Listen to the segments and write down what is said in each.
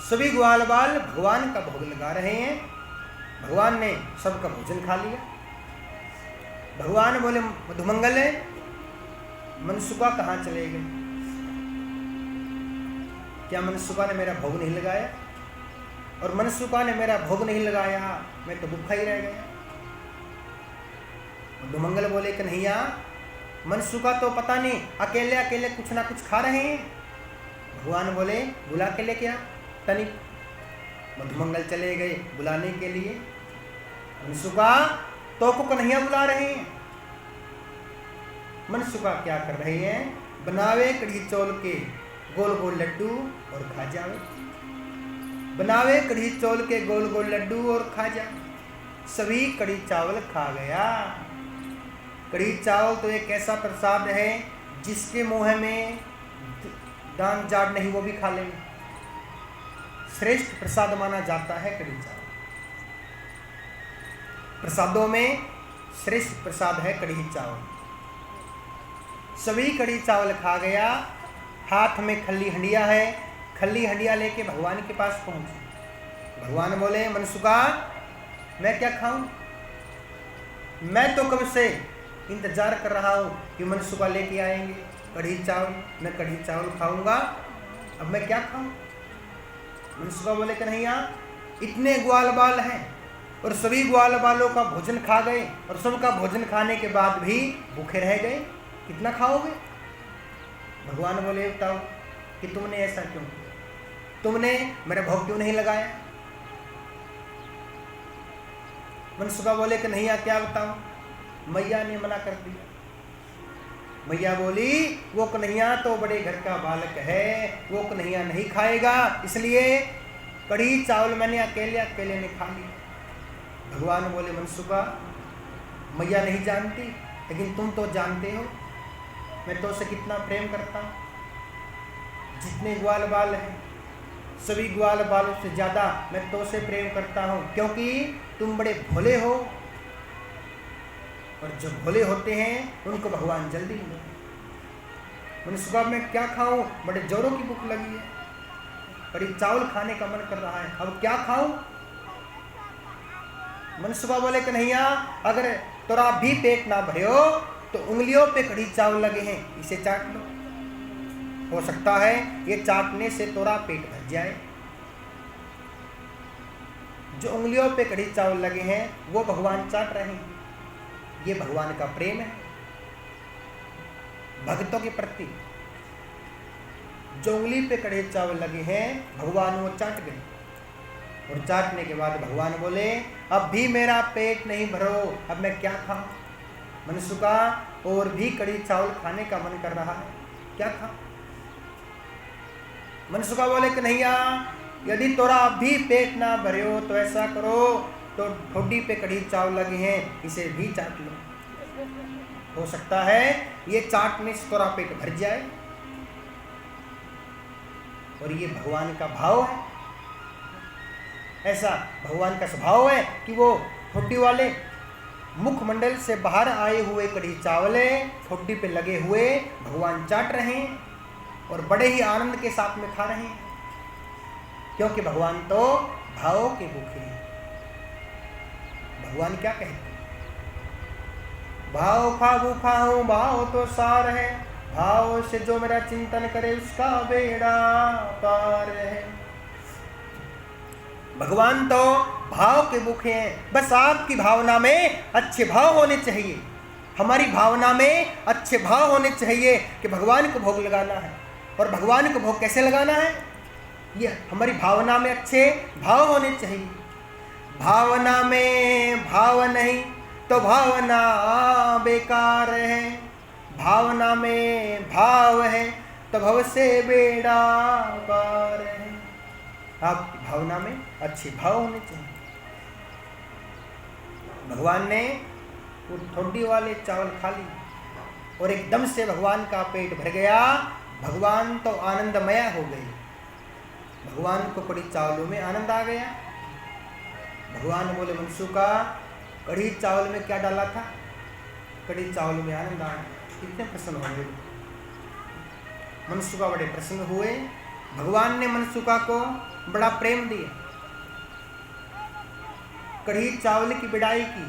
सभी ग्वाल बाल भगवान का भोग लगा रहे हैं। भगवान ने सबका भोजन खा लिया। भगवान बोले मधुमंगल है, मनसुबा कहाँ चले गए? क्या मनसुबा ने मेरा भोग नहीं लगाया? और मनसुबा ने मेरा भोग नहीं लगाया, मैं तो भूखा ही रह गया। मधुमंगल बोले कन्हैया, मनसुबा तो पता नहीं अकेले अकेले कुछ ना कुछ खा रहे हैं। भगवान बोले बुला के लेके आ तनिक। मधुमंगल चले गए बुलाने के लिए। मनसुबा तो को कन्हैया बुला रहे हैं। मनसुबा क्या कर रहे हैं? बनावे कढ़ी चौल के गोल गोल लड्डू और खा जावे। बनावे कढ़ी चौल के गोल गोल लड्डू और खा जा। सभी कढ़ी चावल खा गया। कढ़ी चावल तो एक ऐसा प्रसाद है जिसके मुंह में दान जाट नहीं वो भी खा लेंगे। श्रेष्ठ प्रसाद माना जाता है कढ़ी चावल। प्रसादों में श्रेष्ठ प्रसाद है कढ़ी चावल। सभी कढ़ी चावल खा गया। हाथ में खल्ली हंडिया है। खल्ली हंडिया लेके भगवान के पास पहुंचे। भगवान बोले मनसुबा मैं क्या खाऊं? मैं तो कब से इंतजार कर रहा हूं कि मनसुबा लेके आएंगे कढ़ी चावल। मैं कढ़ी चावल खाऊंगा, अब मैं क्या खाऊं? मनसुबा बोले कन्हैया, इतने ग्वाल बाल हैं और सभी ग्वाल बालों का भोजन खा गए और सबका भोजन खाने के बाद भी भूखे रह गए, कितना खाओगे? भगवान बोले बताओ कि तुमने ऐसा क्यों किया? तुमने मेरा भोग क्यों नहीं लगाया? मनसुबा बोले कन्हैया क्या बताऊं, मैया ने मना कर दिया। मैया बोली वो कन्हैया तो बड़े घर का बालक है, वो कन्हैया नहीं खाएगा, इसलिए कढ़ी चावल मैंने अकेले अकेले ने खा लिया। भगवान बोले मनसुबा मैया नहीं जानती, लेकिन तुम तो जानते हो मैं तो उसे कितना प्रेम करता हूँ। जितने ग्वाल बाल हैं सभी ग्वाल बालों से ज़्यादा मैं तो उसे प्रेम करता हूँ, क्योंकि तुम बड़े भोले हो और जो भोले होते हैं उनको भगवान जल्दी मिलते। मनसुबा मैं क्या खाऊं? बड़े जोरों की भूख लगी है, कढ़ी चावल खाने का मन कर रहा है, अब क्या खाऊं? मनसुबा बोले कन्हैया अगर तोरा भी पेट ना भरे हो तो उंगलियों पे कढ़ी चावल लगे हैं, इसे चाट लो, हो सकता है ये चाटने से तोरा पेट भर जाए। जो उंगलियों पे कढ़ी चावल लगे हैं वो भगवान चाट रहे हैं। ये भगवान का प्रेम है भक्तों के प्रति। जो उंगली पे कढ़ी चावल लगे हैं भगवान वो चाट गए, और चाटने के बाद भगवान बोले अब भी मेरा पेट नहीं भरो, अब मैं क्या खाऊं? मनसुबा और भी कढ़ी चावल खाने का मन कर रहा है, क्या खाऊं? मनसुबा बोले कन्हैया यदि तोरा भी पेट ना भरे हो तो ऐसा करो, तो ठोडी पे कढ़ी चावल लगे हैं इसे भी चाट लो, हो सकता है ये चाटने से तोरा पेट भर जाए। और ये भगवान का भाव है, ऐसा भगवान का स्वभाव है कि वो ठोडी वाले मुखमंडल से बाहर आए हुए कढ़ी चावल ठोडी पे लगे हुए भगवान चाट रहे हैं और बड़े ही आनंद के साथ में खा रहे हैं, क्योंकि भगवान तो भावों के भूखे हैं। भगवान क्या कहते हैं? भाव खा भूखा हूं, भाव तो सार है, भाव से जो मेरा चिंतन करे उसका बेड़ा पार है। भगवान तो भाव के भूखे हैं, बस आपकी भावना में अच्छे भाव होने चाहिए, हमारी भावना में अच्छे भाव होने चाहिए कि भगवान को भोग लगाना है। और भगवान को भोग कैसे लगाना है? ये हमारी भावना में अच्छे भाव होने चाहिए। भावना में भाव नहीं तो भावना बेकार है, भावना में भाव है तो भव से बेड़ा पार है। आपकी भावना में अच्छे भाव होने चाहिए। भगवान ने वो ठोडी वाले चावल खा लिए और एकदम से भगवान का पेट भर गया। भगवान तो आनंदमय हो गए, भगवान को कढ़ी चावलों में आनंद आ गया। भगवान बोले मनसुबा कढ़ी चावल में क्या डाला था? कढ़ी चावल में आनंद आया। कितने प्रसन्न हो गए मनसुबा, बड़े प्रसन्न हुए। भगवान ने मनसुबा को बड़ा प्रेम दिया। कढ़ी चावल की बिड़ाई की,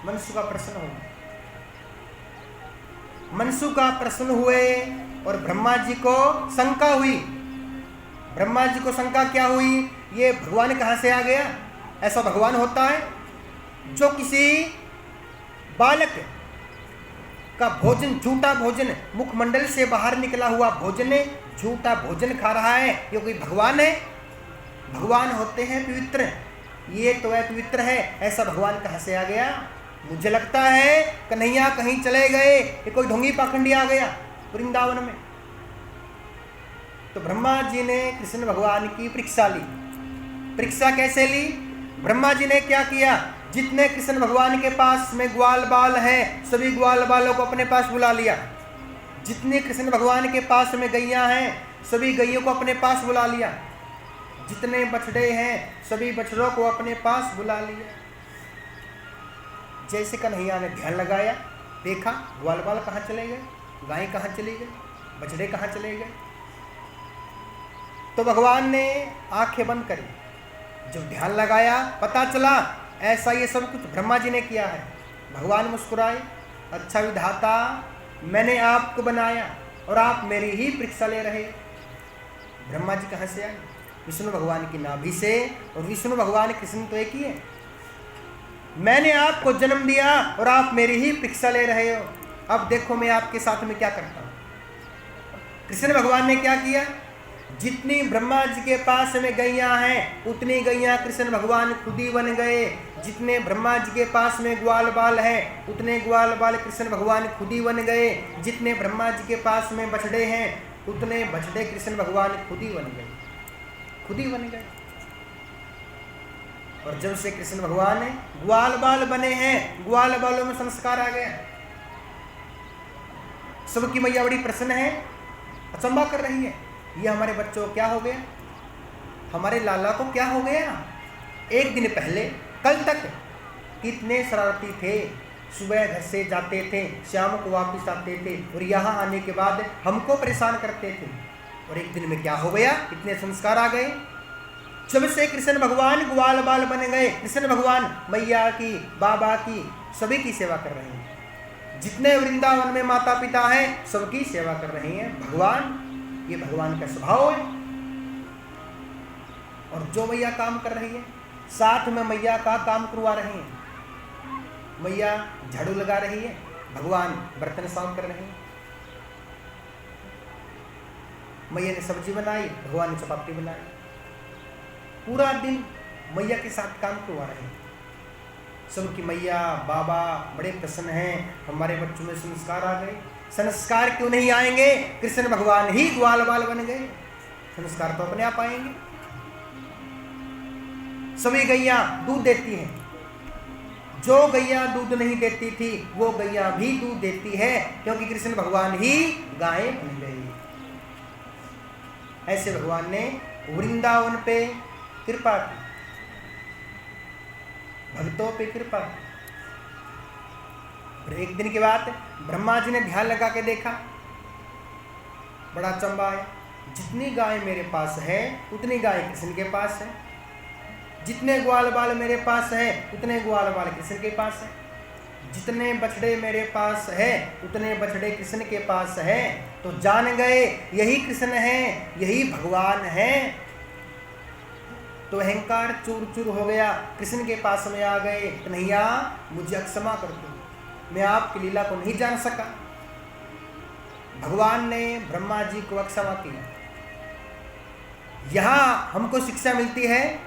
मनसुखा प्रसन्न हो। मनसुखा प्रसन्न हुए और ब्रह्मा जी को शंका हुई। ब्रह्मा जी को शंका क्या हुई? ये भगवान कहाँ से आ गया? ऐसा भगवान होता है जो किसी बालक का भोजन, झूठा भोजन, मुखमंडल से बाहर निकला हुआ भोजन, झूठा भोजन खा रहा है? ये कोई भगवान है? भगवान होते हैं पवित्र, ये तो है पवित्र है, ऐसा भगवान कहाँ से आ गया? मुझे लगता है कन्हैया कहीं चले गए, ये कोई ढोंगी पाखंडी आ गया वृंदावन में। तो ब्रह्मा जी ने कृष्ण भगवान की परीक्षा ली। परीक्षा कैसे ली? ब्रह्मा जी ने क्या किया? जितने कृष्ण भगवान के पास में ग्वाल बाल हैं, सभी ग्वाल बालों को अपने पास बुला लिया। जितने कृष्ण भगवान के पास में गैया हैं, सभी गैयों को अपने पास बुला लिया। जितने बछड़े हैं, सभी बछड़ों को अपने पास बुला लिया। जैसे कन्हैया ने ध्यान लगाया, देखा ग्वाल बाल कहाँ चले गए, गाय कहाँ चली गई, बछड़े कहाँ चले गए। तो भगवान ने आंखें बंद करी, जब ध्यान लगाया पता चला ऐसा ये सब कुछ ब्रह्मा जी ने किया है। भगवान मुस्कुराए, अच्छा विधाता, मैंने आपको बनाया और आप मेरी ही परीक्षा ले रहे। ब्रह्मा जी कहाँ से आए? विष्णु भगवान की नाभि से, और विष्णु भगवान कृष्ण तो एक ही है। मैंने आपको जन्म दिया और आप मेरी ही परीक्षा ले रहे हो। अब देखो मैं आपके साथ में क्या करता हूँ। कृष्ण भगवान ने क्या किया? जितनी ब्रह्मा जी के पास में गैया हैं, उतनी गैया कृष्ण भगवान खुद ही बन गए। जितने ब्रह्मा जी के पास में ग्वाल बाल हैं, उतने ग्वाल बाल कृष्ण भगवान खुद ही बन गए। जितने ब्रह्मा जी के पास में बछड़े हैं, उतने बछड़े कृष्ण भगवान खुद ही बन गए, खुद ही बन गए। और जब से कृष्ण भगवान ग्वाल बाल बने हैं, ग्वाल बालों में संस्कार आ गया। सबकी मैया बड़ी प्रसन्न है, अचंबा कर रही है, ये हमारे बच्चों को क्या हो गया, हमारे लाला को क्या हो गया। एक दिन पहले, कल तक कितने शरारती थे, सुबह घर से जाते थे, शाम को वापस आते थे, और यहाँ आने के बाद हमको परेशान करते थे। और एक दिन में क्या हो गया, इतने संस्कार आ गए। जब से कृष्ण भगवान ग्वाल बाल बन गए, कृष्ण भगवान मैया की, बाबा की, सभी की सेवा कर रहे हैं। जितने वृंदावन में माता पिता हैं, सबकी सेवा कर रहे हैं भगवान। ये भगवान का स्वभाव है। और जो मैया काम कर रही है, साथ में मैया का काम करवा रहे हैं। मैया झाड़ू लगा रही है, भगवान बर्तन साफ कर रहे हैं। मैया ने सब्जी बनाई, भगवान ने चपाती बनाई। पूरा दिन मैया के साथ काम करवा रहे हैं। सबकी मैया बाबा बड़े प्रसन्न हैं, हमारे बच्चों में संस्कार आ गए। संस्कार क्यों नहीं आएंगे? कृष्ण भगवान ही ग्वाल बाल बन गए, संस्कार तो अपने आप आएंगे। सभी गैया दूध देती हैं। जो गैया दूध नहीं देती थी, वो गैया भी दूध देती है, क्योंकि कृष्ण भगवान ही गाय बन गई। ऐसे भगवान ने वृंदावन पे कृपा की, भक्तों पे कृपा की। एक दिन के बाद ब्रह्मा जी ने ध्यान लगा के देखा, बड़ा अचंबा है। जितनी गाय मेरे पास है, उतनी गाय कृष्ण के पास है। जितने ग्वाल बाल मेरे पास है, उतने ग्वाल बाल कृष्ण के पास है। जितने बछड़े मेरे पास है, उतने बछड़े कृष्ण के पास है। तो जान गए यही कृष्ण है, यही भगवान है। तो अहंकार चूर चूर हो गया, कृष्ण के पास में आ गए। कन्हैया मुझे क्षमा कर दो, मैं आपकी लीला को नहीं जान सका। भगवान ने ब्रह्मा जी को क्षमा किया। यहाँ हमको शिक्षा मिलती है,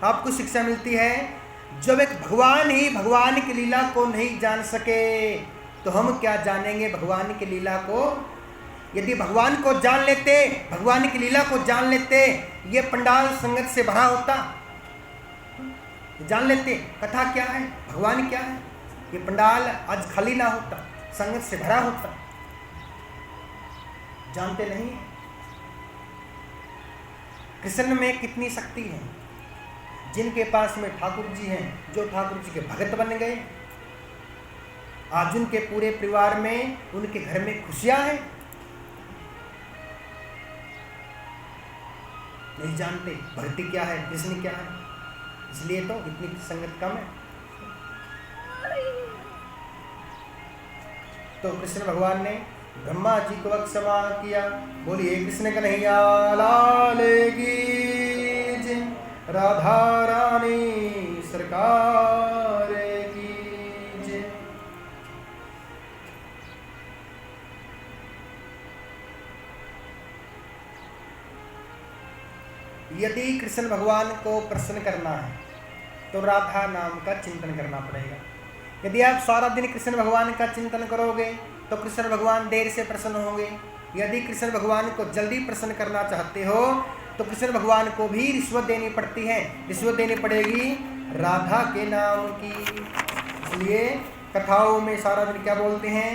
आपको शिक्षा मिलती है, जब एक भगवान ही भगवान की लीला को नहीं जान सके, तो हम क्या जानेंगे भगवान की लीला को। यदि भगवान को जान लेते, भगवान की लीला को जान लेते, ये पंडाल संगत से भरा होता। जान लेते कथा क्या है, भगवान क्या है, ये पंडाल आज खाली ना होता, संगत से भरा होता। जानते नहीं कृष्ण में कितनी शक्ति है। जिनके पास में ठाकुर जी हैं, जो ठाकुर जी के भगत बन गए, आज उनके पूरे परिवार में, उनके घर में खुशियां हैं। नहीं जानते भक्ति क्या है, कृष्ण क्या है, इसलिए तो इतनी संगत कम है। तो कृष्ण भगवान ने ब्रह्मा जी को क्षमा किया। बोलिए कृष्ण कन्हैया लाल की जय, राधा रानी सरकार की जय। यदि कृष्ण भगवान को प्रसन्न करना है तो राधा नाम का चिंतन करना पड़ेगा। यदि आप सारा दिन कृष्ण भगवान का चिंतन करोगे तो कृष्ण भगवान देर से प्रसन्न होंगे। यदि कृष्ण भगवान को जल्दी प्रसन्न करना चाहते हो तो कृष्ण भगवान को भी रिश्वत देनी पड़ती है, रिश्वत देनी पड़ेगी राधा के नाम की। इसलिए कथाओं में सारा दिन क्या बोलते हैं,